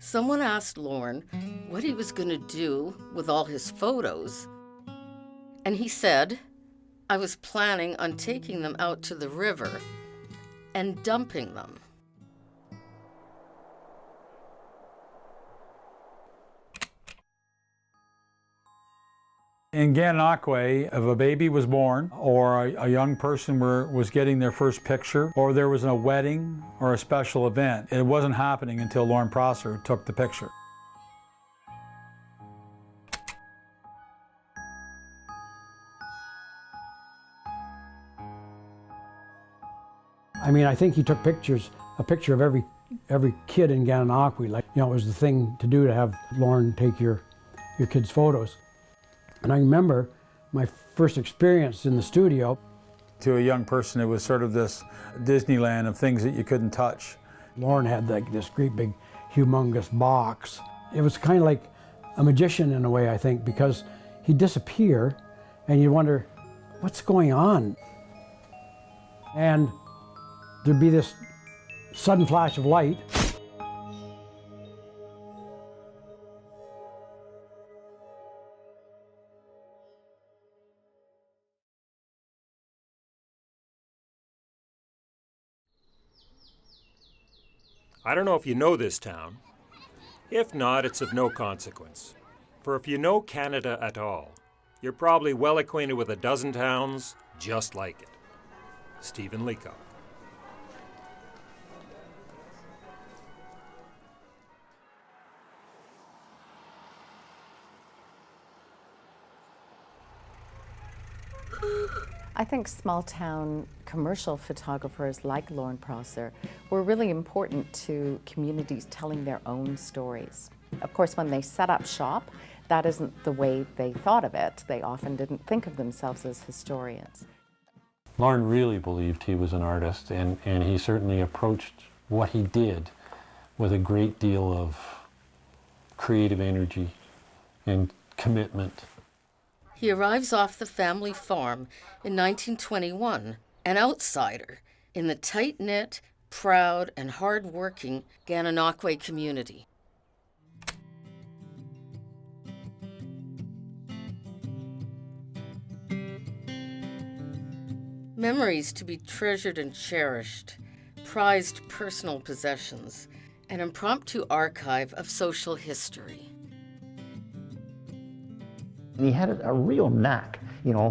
Someone asked Lorne what he was going to do with all his photos, and he said, "I was planning on taking them out to the river and dumping them." In Gananoque, if a baby was born, or a young person was getting their first picture, or there was a wedding or a special event, it wasn't happening until Lorne Prosser took the picture. I mean, I think he took pictures, a picture of every kid in Gananoque. Like, you know, it was the thing to do to have Lorne take your kids' photos. And I remember my first experience in the studio. To a young person, it was sort of this Disneyland of things that you couldn't touch. Lorne had like this great big humongous box. It was kind of like a magician in a way, I think, because he'd disappear and you'd wonder, what's going on? And there'd be this sudden flash of light. I don't know if you know this town. If not, it's of no consequence. For if you know Canada at all, you're probably well acquainted with a dozen towns just like it. Stephen Leacock. I think small-town commercial photographers like Lorne Prosser were really important to communities telling their own stories. Of course, when they set up shop, that isn't the way they thought of it. They often didn't think of themselves as historians. Lorne really believed he was an artist, and he certainly approached what he did with a great deal of creative energy and commitment. He arrives off the family farm in 1921, an outsider in the tight-knit, proud, and hard-working Gananoque community. Memories to be treasured and cherished, prized personal possessions, an impromptu archive of social history. He had a real knack, you know,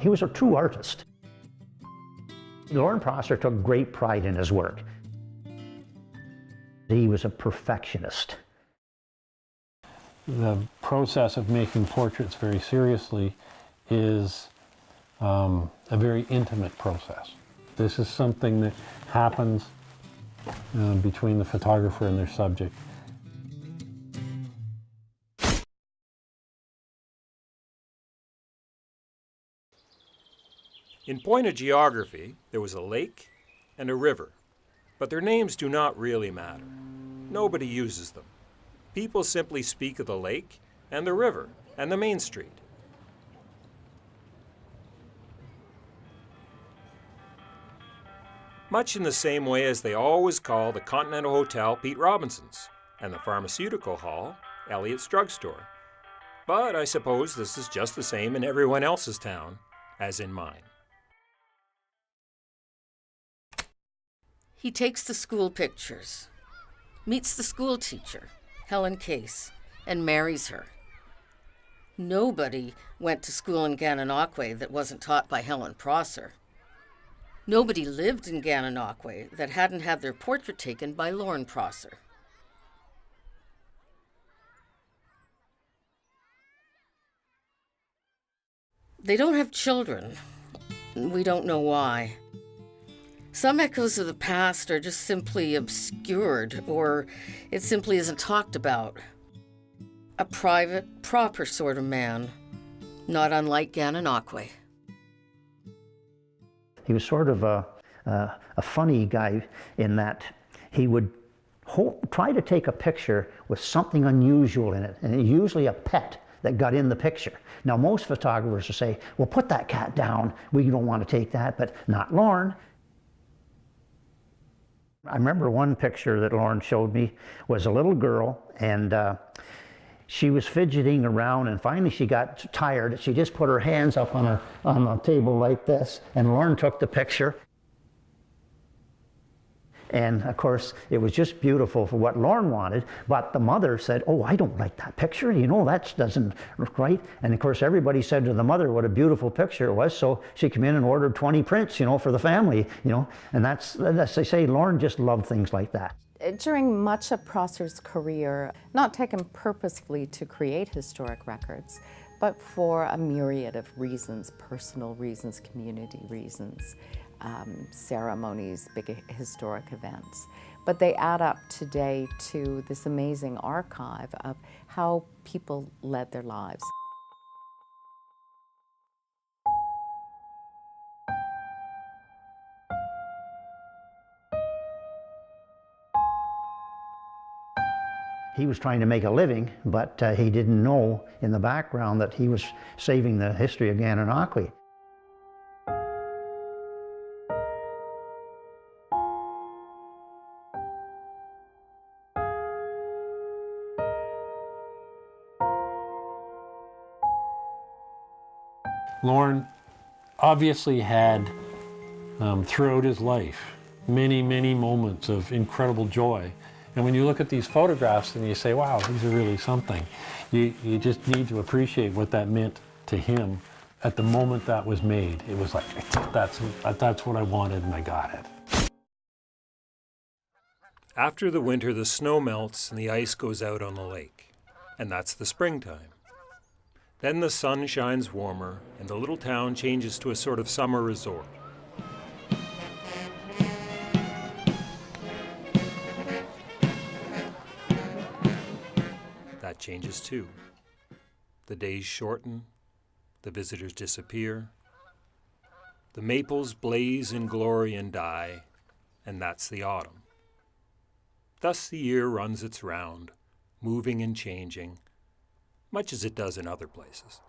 he was a true artist. Lorne Prosser took great pride in his work. He was a perfectionist. The process of making portraits very seriously is a very intimate process. This is something that happens between the photographer and their subject. In point of geography, there was a lake and a river, but their names do not really matter. Nobody uses them. People simply speak of the lake and the river and the main street. Much in the same way as they always call the Continental Hotel Pete Robinson's and the Pharmaceutical Hall Elliott's Drugstore. But I suppose this is just the same in everyone else's town as in mine. He takes the school pictures, meets the school teacher, Helen Case, and marries her. Nobody went to school in Gananoque that wasn't taught by Helen Prosser. Nobody lived in Gananoque that hadn't had their portrait taken by Lorne Prosser. They don't have children. We don't know why. Some echoes of the past are just simply obscured, or it simply isn't talked about. A private, proper sort of man, not unlike Gananoque. He was sort of a funny guy in that he would try to take a picture with something unusual in it, and usually a pet that got in the picture. Now most photographers will say, well, put that cat down, we don't want to take that, but not Lorne. I remember one picture that Lorne showed me was a little girl, and she was fidgeting around, and finally she got tired. She just put her hands up on a table like this, and Lorne took the picture. And of course, it was just beautiful for what Lorne wanted, but the mother said, "Oh, I don't like that picture, you know, that doesn't look right." And of course, everybody said to the mother what a beautiful picture it was, so she came in and ordered 20 prints, you know, for the family, you know, and that's, as they say, Lorne just loved things like that. During much of Prosser's career, not taken purposefully to create historic records, but for a myriad of reasons, personal reasons, community reasons, ceremonies, big historic events. But they add up today to this amazing archive of how people led their lives. He was trying to make a living, but he didn't know in the background that he was saving the history of Gananoque. Lorne obviously had, throughout his life, many, many moments of incredible joy. And when you look at these photographs and you say, wow, these are really something, you just need to appreciate what that meant to him at the moment that was made. It was like, that's what I wanted and I got it. After the winter, the snow melts and the ice goes out on the lake, and that's the springtime. Then the sun shines warmer, and the little town changes to a sort of summer resort. That changes too. The days shorten, the visitors disappear, the maples blaze in glory and die, and that's the autumn. Thus the year runs its round, moving and changing, much as it does in other places.